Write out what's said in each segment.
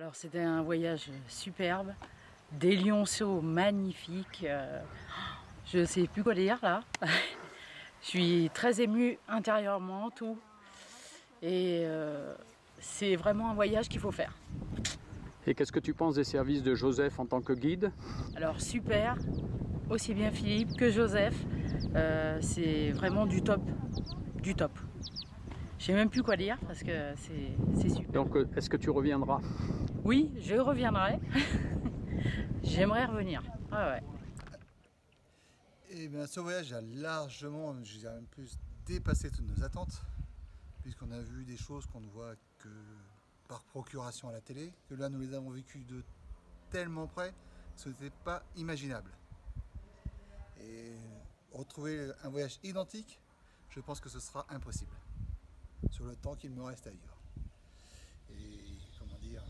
Alors c'était un voyage superbe, des lionceaux magnifiques, je ne sais plus quoi dire là. Je suis très émue intérieurement, tout. Et c'est vraiment un voyage qu'il faut faire. Et qu'est-ce que tu penses des services de Joseph en tant que guide? Alors super, aussi bien Philippe que Joseph, c'est vraiment du top, du top. Je sais même plus quoi dire parce que c'est super. Donc est-ce que tu reviendras? Oui, je reviendrai. J'aimerais revenir. Ah ouais. Et bien ce voyage a largement, je dirais même plus, dépassé toutes nos attentes, puisqu'on a vu des choses qu'on ne voit que par procuration à la télé, que là nous les avons vécues de tellement près, ce n'était pas imaginable. Et retrouver un voyage identique, je pense que ce sera impossible, sur le temps qu'il me reste à vivre. Et comment dire,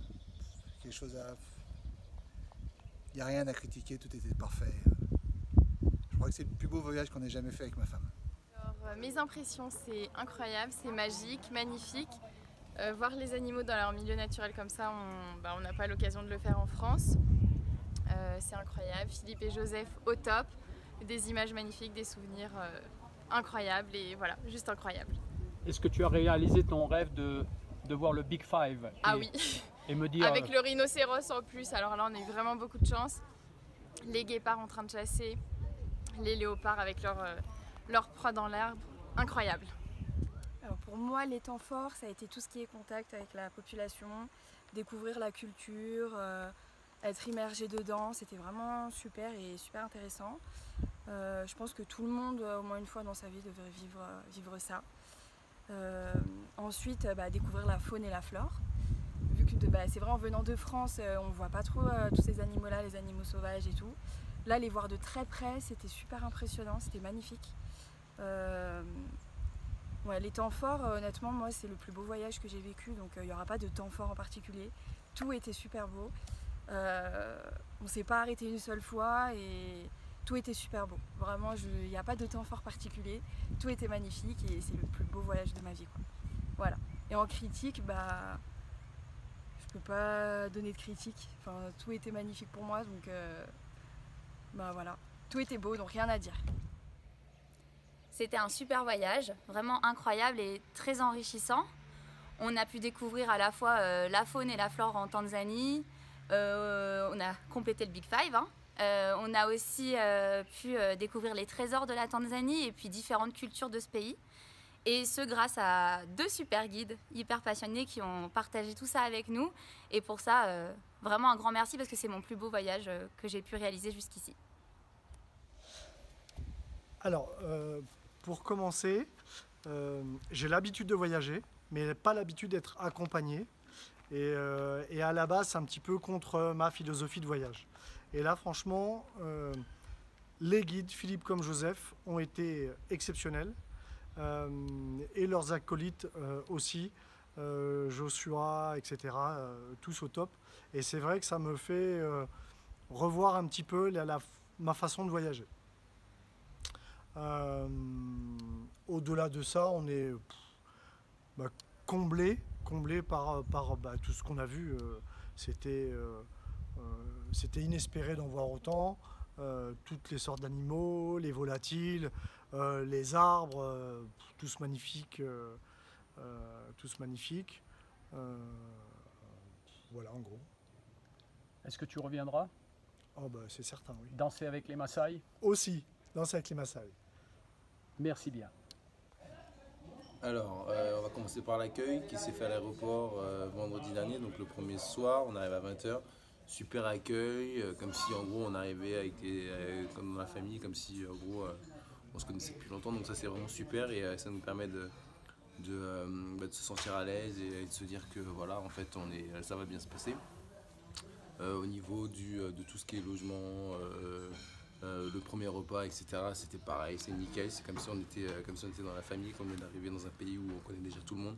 quelque chose à... Il n'y a rien à critiquer, tout était parfait. Je crois que c'est le plus beau voyage qu'on ait jamais fait avec ma femme. Alors, mes impressions, c'est incroyable, c'est magique, magnifique. Voir les animaux dans leur milieu naturel comme ça, on n'a pas l'occasion de le faire en France. C'est incroyable. Philippe et Joseph au top. Des images magnifiques, des souvenirs incroyables et voilà, juste incroyable. Est-ce que tu as réalisé ton rêve de voir le Big Five? Ah oui, et me dire... avec le rhinocéros en plus, alors là on a eu vraiment beaucoup de chance. Les guépards en train de chasser, les léopards avec leur proie dans l'herbe, incroyable. Alors pour moi, les temps forts, ça a été tout ce qui est contact avec la population, découvrir la culture, être immergé dedans, c'était vraiment super et super intéressant. Je pense que tout le monde, au moins une fois dans sa vie, devrait vivre ça. Ensuite, découvrir la faune et la flore. Vu que c'est vrai, en venant de France, on ne voit pas trop tous ces animaux-là, les animaux sauvages et tout. Là, les voir de très près, c'était super impressionnant, c'était magnifique. Ouais, les temps forts, honnêtement, moi, c'est le plus beau voyage que j'ai vécu, donc il n'y aura pas de temps fort en particulier. Tout était super beau. On ne s'est pas arrêté une seule fois et tout était super beau. Vraiment, il n'y a pas de temps fort particulier. Tout était magnifique et c'est le plus beau voyage de ma vie, quoi. Voilà. Et en critique, je peux pas donner de critique. Enfin, tout était magnifique pour moi, donc voilà. Tout était beau, donc rien à dire. C'était un super voyage, vraiment incroyable et très enrichissant. On a pu découvrir à la fois la faune et la flore en Tanzanie. On a complété le Big Five. On a aussi pu découvrir les trésors de la Tanzanie et puis différentes cultures de ce pays. Et ce grâce à 2 super guides hyper passionnés qui ont partagé tout ça avec nous. Et pour ça, vraiment un grand merci parce que c'est mon plus beau voyage que j'ai pu réaliser jusqu'ici. Alors, pour commencer, j'ai l'habitude de voyager, mais pas l'habitude d'être accompagné. Et à la base, c'est un petit peu contre ma philosophie de voyage. Et là, franchement, les guides, Philippe comme Joseph, ont été exceptionnels. Et leurs acolytes aussi, Joshua, etc., tous au top. Et c'est vrai que ça me fait revoir un petit peu ma façon de voyager. Au-delà de ça, on est comblé par tout ce qu'on a vu. C'était inespéré d'en voir autant. Toutes les sortes d'animaux, les volatiles, les arbres, tous magnifiques. Voilà, en gros. Est-ce que tu reviendras? Oh, c'est certain, oui. Danser avec les Maasai? Aussi, danser avec les Maasai. Merci bien. Alors, on va commencer par l'accueil qui s'est fait à l'aéroport vendredi dernier, donc le premier soir, on arrive à 20h. Super accueil, comme si en gros on arrivait avec comme dans la famille, comme si en gros on se connaissait depuis longtemps, donc ça c'est vraiment super et ça nous permet de se sentir à l'aise et de se dire que voilà, en fait ça va bien se passer. Au niveau de tout ce qui est logement, le premier repas, etc., c'était pareil, c'est nickel, c'est comme si on était dans la famille, comme on est arrivé dans un pays où on connaît déjà tout le monde.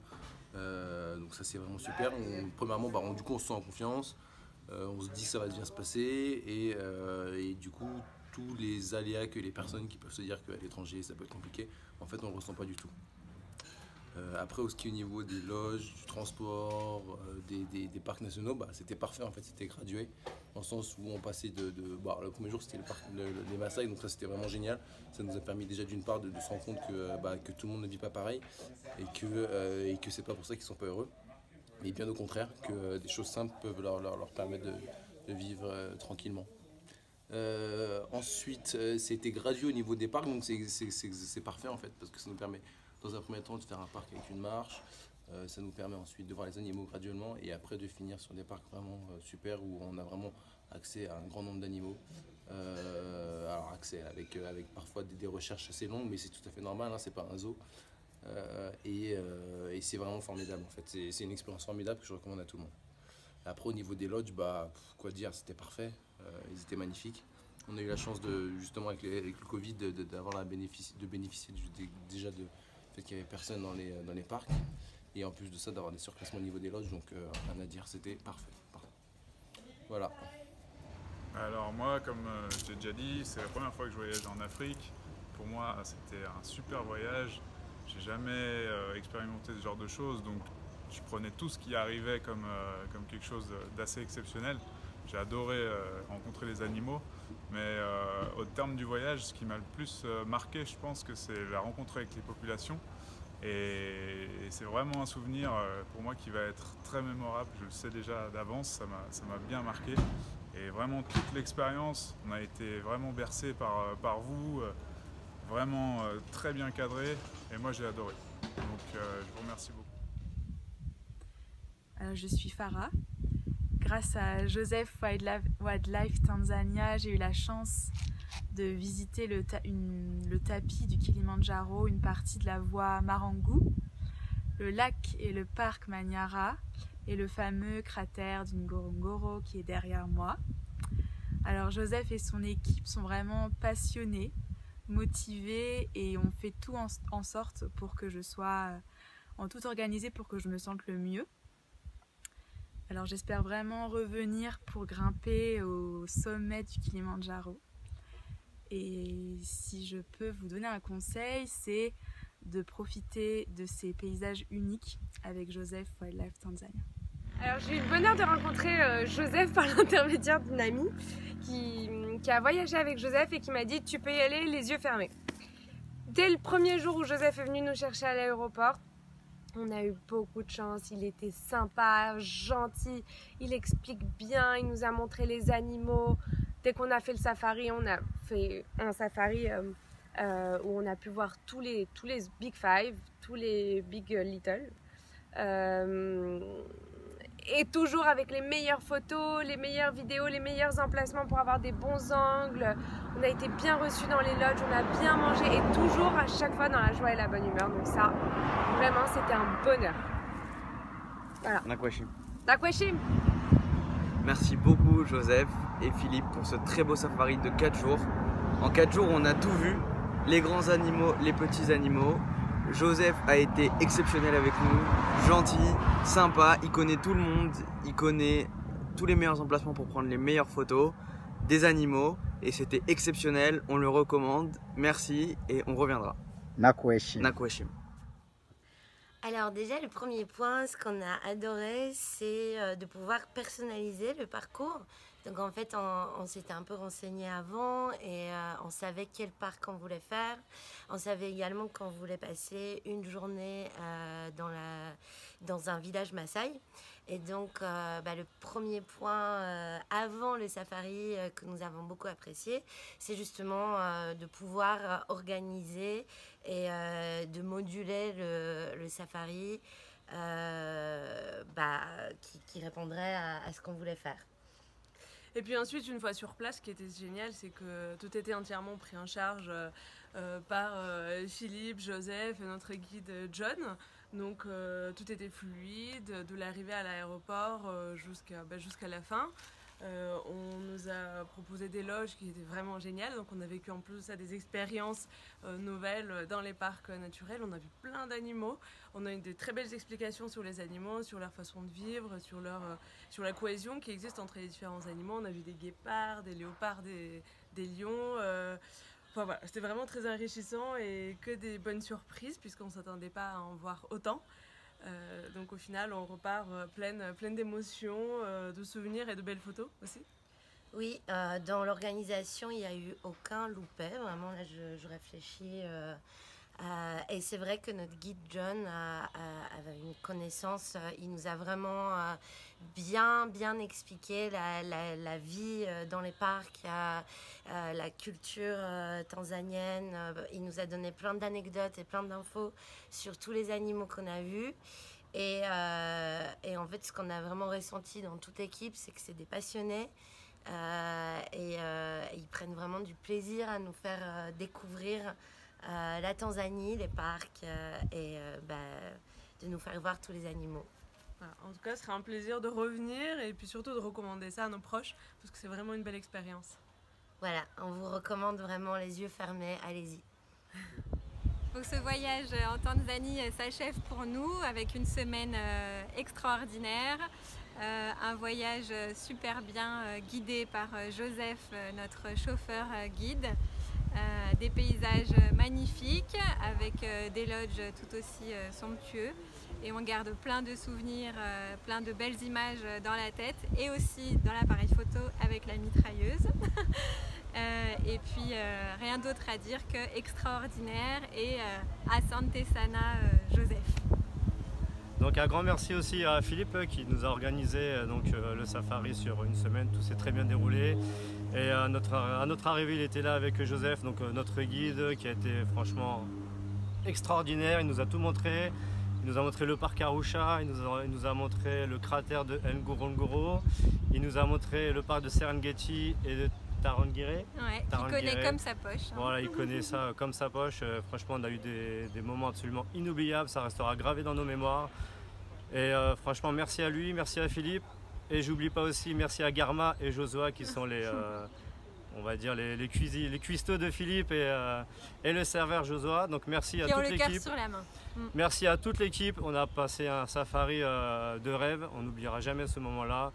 Donc ça c'est vraiment super. Premièrement, du coup on se sent en confiance, on se dit que ça va bien se passer et du coup tous les aléas que les personnes qui peuvent se dire qu'à l'étranger ça peut être compliqué, en fait on ne le ressent pas du tout. Après, au niveau des loges, du transport, des parcs nationaux, bah, c'était parfait en fait, c'était gradué. Dans le sens où on passait bah, le premier jour c'était les Maasai, donc ça c'était vraiment génial. Ça nous a permis déjà d'une part de se rendre compte que tout le monde ne vit pas pareil et que c'est pas pour ça qu'ils sont pas heureux. Mais bien au contraire, que des choses simples peuvent leur permettre de vivre tranquillement. Ensuite, c'était gradué au niveau des parcs, donc c'est parfait en fait, parce que ça nous permet dans un premier temps de faire un parc avec une marche, ça nous permet ensuite de voir les animaux graduellement et après de finir sur des parcs vraiment super où on a vraiment accès à un grand nombre d'animaux. Alors accès avec parfois des recherches assez longues, mais c'est tout à fait normal, hein, c'est pas un zoo. Et c'est vraiment formidable en fait, c'est une expérience formidable que je recommande à tout le monde. Après au niveau des lodges, bah, quoi dire, c'était parfait, ils étaient magnifiques. On a eu la chance justement avec le Covid de bénéficier déjà de fait qu'il n'y avait personne dans les parcs et en plus de ça d'avoir des surclassements au niveau des lodges, donc rien à dire, c'était parfait. Voilà. Alors moi, comme j'ai déjà dit, c'est la première fois que je voyage en Afrique. Pour moi, c'était un super voyage. J'ai jamais expérimenté ce genre de choses, donc je prenais tout ce qui arrivait comme quelque chose d'assez exceptionnel. J'ai adoré rencontrer les animaux, mais au terme du voyage, ce qui m'a le plus marqué, je pense que c'est la rencontre avec les populations. Et c'est vraiment un souvenir pour moi qui va être très mémorable, je le sais déjà d'avance, ça m'a bien marqué. Et vraiment toute l'expérience, on a été vraiment bercé par vous, vraiment très bien cadré, et moi j'ai adoré. Donc je vous remercie beaucoup. Je suis Farah. Grâce à Joseph Wildlife Tanzania, j'ai eu la chance de visiter le tapis du Kilimandjaro, une partie de la voie Marangu, le lac et le parc Manyara et le fameux cratère du Ngorongoro qui est derrière moi. Alors Joseph et son équipe sont vraiment passionnés, motivés et on fait tout en sorte pour que je sois en tout organisé pour que je me sente le mieux. Alors j'espère vraiment revenir pour grimper au sommet du Kilimandjaro. Et si je peux vous donner un conseil, c'est de profiter de ces paysages uniques avec Joseph Wildlife Tanzania. Alors j'ai eu le bonheur de rencontrer Joseph par l'intermédiaire d'une amie qui a voyagé avec Joseph et qui m'a dit tu peux y aller les yeux fermés. Dès le premier jour où Joseph est venu nous chercher à l'aéroport, on a eu beaucoup de chance, il était sympa, gentil, il explique bien, il nous a montré les animaux. Dès qu'on a fait le safari, on a fait un safari où on a pu voir tous les Big Five, tous les Big Little. Et toujours avec les meilleures photos, les meilleures vidéos, les meilleurs emplacements pour avoir des bons angles. On a été bien reçus dans les lodges, on a bien mangé et toujours à chaque fois dans la joie et la bonne humeur. Donc ça, vraiment, c'était un bonheur. Voilà. Nakwashim. Nakwashim. Merci beaucoup Joseph et Philippe pour ce très beau safari de 4 jours. En 4 jours, on a tout vu, les grands animaux, les petits animaux. Joseph a été exceptionnel avec nous, gentil, sympa, il connaît tout le monde, il connaît tous les meilleurs emplacements pour prendre les meilleures photos des animaux et c'était exceptionnel, on le recommande, merci et on reviendra. Nakwashim. Nakwashim. Alors déjà le premier point, ce qu'on a adoré, c'est de pouvoir personnaliser le parcours. Donc en fait on s'était un peu renseigné avant et on savait quel parc on voulait faire. On savait également qu'on voulait passer une journée dans un village Maasai. Et donc le premier point avant le safari que nous avons beaucoup apprécié, c'est justement de pouvoir organiser et de moduler le safari qui répondrait à ce qu'on voulait faire. Et puis ensuite, une fois sur place, ce qui était génial, c'est que tout était entièrement pris en charge par Philippe, Joseph et notre guide John. Donc tout était fluide, de l'arrivée à l'aéroport jusqu'à la fin. On nous a proposé des loges qui étaient vraiment géniales, donc on a vécu en plus des expériences nouvelles dans les parcs naturels. On a vu plein d'animaux, on a eu des très belles explications sur les animaux, sur leur façon de vivre, sur la cohésion qui existe entre les différents animaux. On a vu des guépards, des léopards, des lions. Enfin, voilà, c'était vraiment très enrichissant et que des bonnes surprises puisqu'on ne s'attendait pas à en voir autant. Donc au final, on repart pleine d'émotions, de souvenirs et de belles photos aussi. Oui, dans l'organisation, il n'y a eu aucun loupé. Vraiment, là, je réfléchis. Et c'est vrai que notre guide John avait une connaissance. Il nous a vraiment bien expliqué la vie dans les parcs, la culture tanzanienne. Il nous a donné plein d'anecdotes et plein d'infos sur tous les animaux qu'on a vus. Et en fait, ce qu'on a vraiment ressenti dans toute l'équipe, c'est que c'est des passionnés. Ils prennent vraiment du plaisir à nous faire découvrir la Tanzanie, les parcs de nous faire voir tous les animaux. Voilà, en tout cas, ce serait un plaisir de revenir et puis surtout de recommander ça à nos proches parce que c'est vraiment une belle expérience. Voilà, on vous recommande vraiment les yeux fermés, allez-y. Donc ce voyage en Tanzanie s'achève pour nous avec une semaine extraordinaire. Un voyage super bien guidé par Joseph, notre chauffeur guide. Des paysages magnifiques avec des lodges tout aussi somptueux. Et on garde plein de souvenirs, plein de belles images dans la tête et aussi dans l'appareil photo avec la mitrailleuse. Et puis rien d'autre à dire que extraordinaire et Asante Sana Joseph. Donc un grand merci aussi à Philippe qui nous a organisé le safari sur une semaine, tout s'est très bien déroulé. Et à notre arrivée, il était là avec Joseph, donc notre guide qui a été franchement extraordinaire, il nous a tout montré. Il nous a montré le parc Arusha, il nous a montré le cratère de Ngorongoro, il nous a montré le parc de Serengeti et de Tarangire. Ouais, il connaît comme sa poche. Hein. Voilà, il connaît ça comme sa poche. Franchement, on a eu des moments absolument inoubliables, ça restera gravé dans nos mémoires. Et franchement, merci à lui, merci à Philippe. Et j'oublie pas aussi, merci à Garma et Josua qui sont on va dire les cuistots de Philippe et le serveur Josua. Donc merci à toute l'équipe. Qui ont le cœur sur la main. Merci à toute l'équipe. On a passé un safari de rêve. On n'oubliera jamais ce moment-là.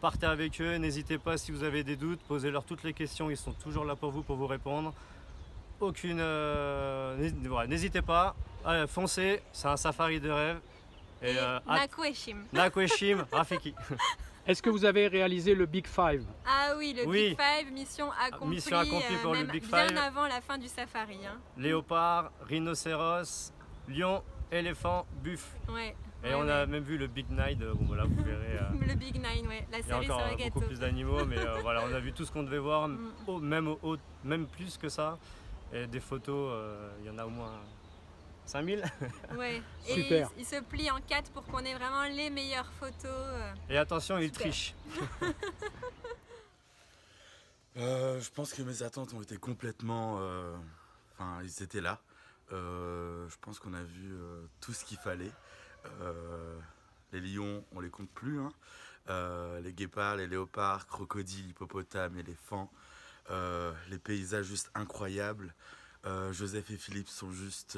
Partez avec eux. N'hésitez pas si vous avez des doutes. Posez-leur toutes les questions. Ils sont toujours là pour vous répondre. N'hésitez pas. Allez, foncez. C'est un safari de rêve. Et Nakueshim. Nakueshim, Rafiki. Est-ce que vous avez réalisé le Big Five? Ah oui, le Big Five, mission accomplie. Mission accomplie pour le Big Five. Bien avant la fin du safari. Hein. Léopard, rhinocéros, lion, éléphant, buffle. Ouais. Et on a même vu le Big Nine, bon voilà, vous verrez. Le Big Nine, ouais, la cerise sur le gâteau. Beaucoup plus d'animaux, mais voilà, on a vu tout ce qu'on devait voir, même plus que ça. Et des photos, il y en a au moins 5000. Ouais. Super. Et il se plie en 4 pour qu'on ait vraiment les meilleures photos. Et attention, il triche. Je pense que mes attentes ont été complètement... Enfin, ils étaient là. Je pense qu'on a vu tout ce qu'il fallait. Les lions, on les compte plus. Hein. Les guépards, les léopards, crocodiles, hippopotames, éléphants. Les paysages juste incroyables. Joseph et Philippe sont juste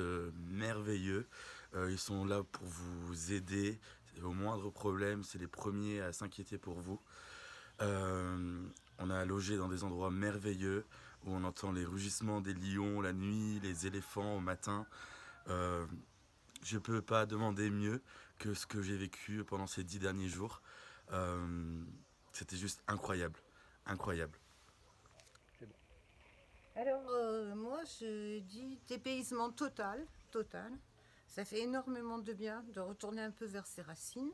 merveilleux. Ils sont là pour vous aider. Au moindre problème, c'est les premiers à s'inquiéter pour vous. On a logé dans des endroits merveilleux où on entend les rugissements des lions la nuit, les éléphants au matin. Je ne peux pas demander mieux que ce que j'ai vécu pendant ces 10 derniers jours. C'était juste incroyable, incroyable. Alors moi je dis dépaysement total. Ça fait énormément de bien de retourner un peu vers ses racines.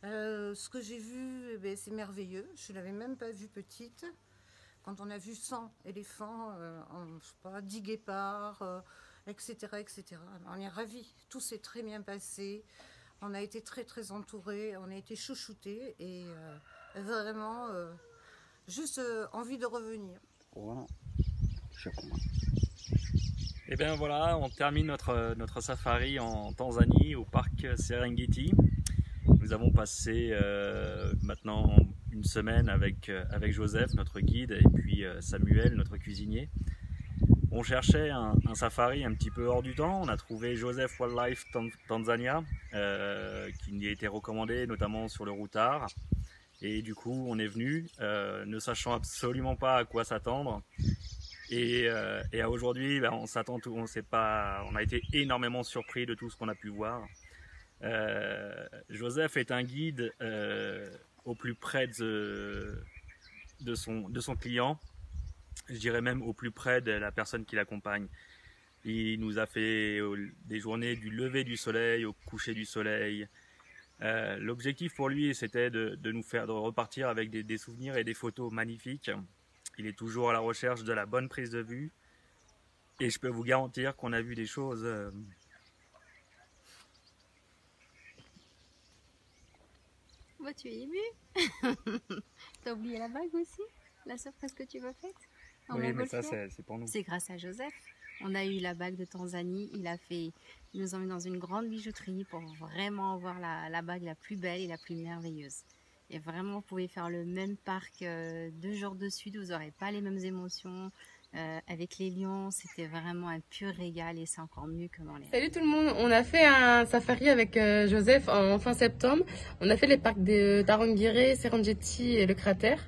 Ce que j'ai vu, c'est merveilleux. Je ne l'avais même pas vu petite. Quand on a vu 100 éléphants, je sais pas, 10 guépards, etc. On est ravis. Tout s'est très bien passé. On a été très entourés. On a été chouchoutés et vraiment juste envie de revenir. Voilà. Et bien voilà, on termine notre safari en Tanzanie au parc Serengeti. Nous avons passé maintenant une semaine avec Joseph, notre guide, et puis Samuel, notre cuisinier. On cherchait un safari un petit peu hors du temps. On a trouvé Joseph Wildlife Tanzania, qui nous a été recommandé notamment sur le routard. Et du coup, on est venu, ne sachant absolument pas à quoi s'attendre. Et à aujourd'hui, on s'attend tout, on a été énormément surpris de tout ce qu'on a pu voir. Joseph est un guide au plus près de son client, je dirais même au plus près de la personne qui l'accompagne. Il nous a fait des journées du lever du soleil au coucher du soleil. L'objectif pour lui, c'était de nous faire repartir avec des souvenirs et des photos magnifiques. Il est toujours à la recherche de la bonne prise de vue. Et je peux vous garantir qu'on a vu des choses... Bah, tu es ému. T'as oublié la bague aussi? La surprise que tu m'as faite? Oui, mais ça, c'est pour nous. C'est grâce à Joseph. On a eu la bague de Tanzanie. Il nous a emmenés dans une grande bijouterie pour vraiment voir la bague la plus belle et la plus merveilleuse. Et vraiment, vous pouvez faire le même parc 2 jours de suite. Vous n'aurez pas les mêmes émotions. Avec les lions, c'était vraiment un pur régal et c'est encore mieux que dans les... Salut tout le monde, on a fait un safari avec Joseph en fin septembre. On a fait les parcs de Tarangire, Serengeti et le cratère.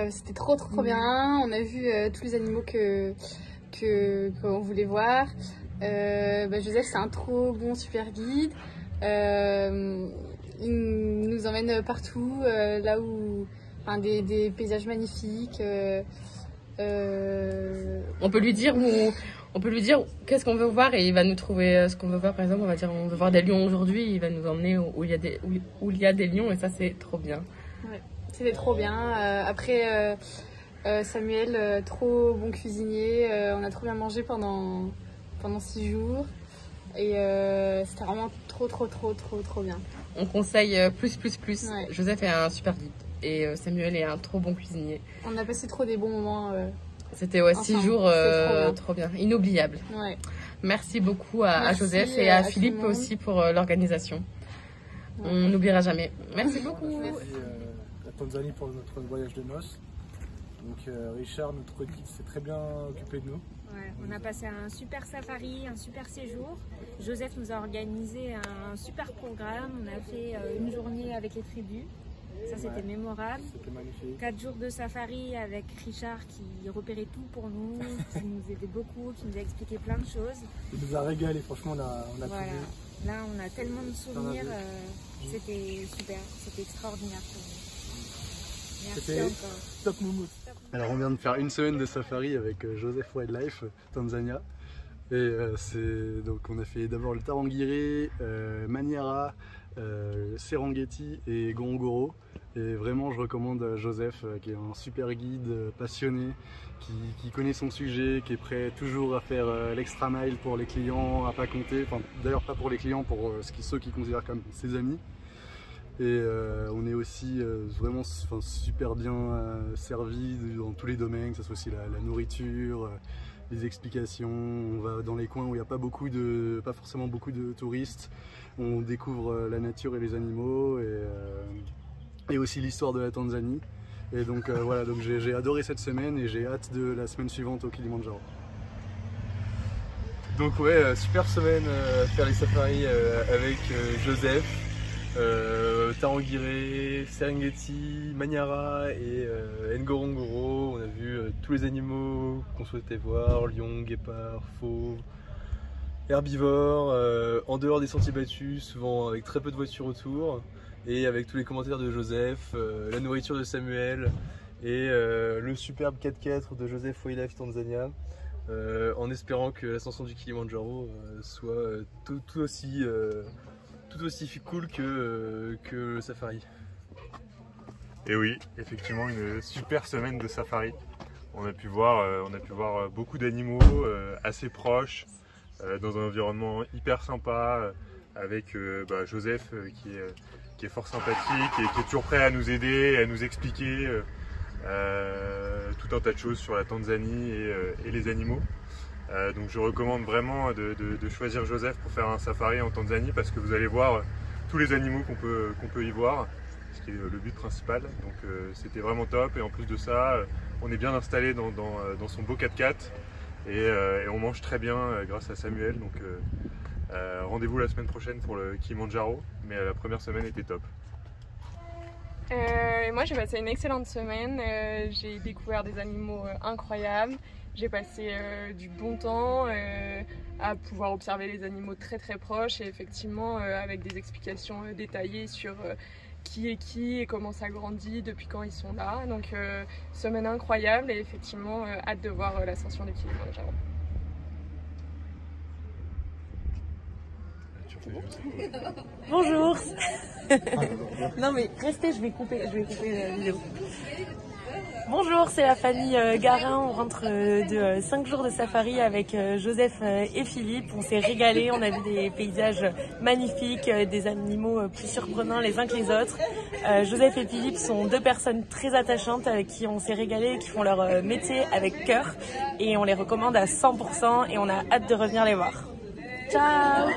C'était trop bien, on a vu tous les animaux qu'on voulait voir. Joseph c'est un trop bon super guide. Il nous emmène partout, là où... Enfin, des paysages magnifiques. On peut lui dire qu'est-ce qu'on veut voir et il va nous trouver ce qu'on veut voir. Par exemple, on va dire on veut voir des lions aujourd'hui, il va nous emmener où il y a des lions et ça c'est trop bien. Ouais, c'était trop bien. Après Samuel, trop bon cuisinier, on a trop bien mangé pendant 6 jours et c'était vraiment trop bien. On conseille plus. Ouais. Joseph est un super guide. Et Samuel est un trop bon cuisinier. On a passé trop des bons moments. C'était 6 jours trop bien, inoubliable. Ouais. Merci beaucoup à Joseph et à Philippe aussi pour l'organisation. Ouais. On n'oubliera jamais. Merci beaucoup. Merci la Tanzanie pour notre voyage de noces. Donc Richard, notre guide, s'est très bien occupé de nous. Ouais, on a passé un super safari, un super séjour. Joseph nous a organisé un super programme. On a fait une journée avec les tribus. Ça c'était mémorable. C'était magnifique. 4 jours de safari avec Richard qui repérait tout pour nous, qui nous aidait beaucoup, qui nous a expliqué plein de choses. Il nous a régalé, franchement on a voilà. trouvé. Là on a tellement de souvenirs, c'était super, c'était extraordinaire pour nous. Merci encore. Top moumoute. Alors on vient de faire une semaine de safari avec Joseph Wildlife Tanzania. Et donc on a fait d'abord le Tarangire, Manyara, Serengeti et Ngorongoro. Et vraiment je recommande Joseph qui est un super guide passionné, qui connaît son sujet, qui est prêt toujours à faire l'extra mile pour les clients, à pas compter, enfin d'ailleurs pas pour les clients, pour ceux qui considèrent comme ses amis. Et on est aussi vraiment super bien servi dans tous les domaines, que ce soit aussi la nourriture, les explications. On va dans les coins où il n'y a pas forcément beaucoup de touristes. On découvre la nature et les animaux et aussi l'histoire de la Tanzanie. Et donc voilà, donc j'ai adoré cette semaine et j'ai hâte de la semaine suivante au Kilimandjaro. Donc ouais, super semaine faire les safaris avec Joseph. Tarangire, Serengeti, Manyara et Ngorongoro. On a vu tous les animaux qu'on souhaitait voir, lions, guépards, fauves, herbivores, en dehors des sentiers battus, souvent avec très peu de voitures autour, et avec tous les commentaires de Joseph, la nourriture de Samuel et le superbe 4x4 de Joseph Wildlife Tanzania, en espérant que l'ascension du Kilimandjaro soit tout aussi cool que le safari. Et oui, effectivement une super semaine de safari. On a pu voir beaucoup d'animaux assez proches, dans un environnement hyper sympa, avec Joseph qui est fort sympathique et qui est toujours prêt à nous aider, à nous expliquer tout un tas de choses sur la Tanzanie et les animaux. Donc je recommande vraiment de choisir Joseph pour faire un safari en Tanzanie parce que vous allez voir tous les animaux qu'on peut y voir, ce qui est le but principal. Donc c'était vraiment top et en plus de ça, on est bien installé dans son beau 4x4 et on mange très bien grâce à Samuel. Donc rendez-vous la semaine prochaine pour le Kilimandjaro, mais la première semaine était top. Moi j'ai passé une excellente semaine, j'ai découvert des animaux incroyables, j'ai passé du bon temps à pouvoir observer les animaux très proches et effectivement avec des explications détaillées sur qui est qui et comment ça grandit, depuis quand ils sont là. Donc semaine incroyable et effectivement hâte de voir l'ascension des Kilimanjaro. Bonjour. Non mais restez, je vais couper la vidéo. Bonjour, c'est la famille Garin. On rentre de 5 jours de safari avec Joseph et Philippe. On s'est régalé, on a vu des paysages magnifiques, des animaux plus surprenants les uns que les autres. Joseph et Philippe sont deux personnes très attachantes avec qui on s'est régalé, qui font leur métier avec cœur et on les recommande à 100% et on a hâte de revenir les voir. Ciao.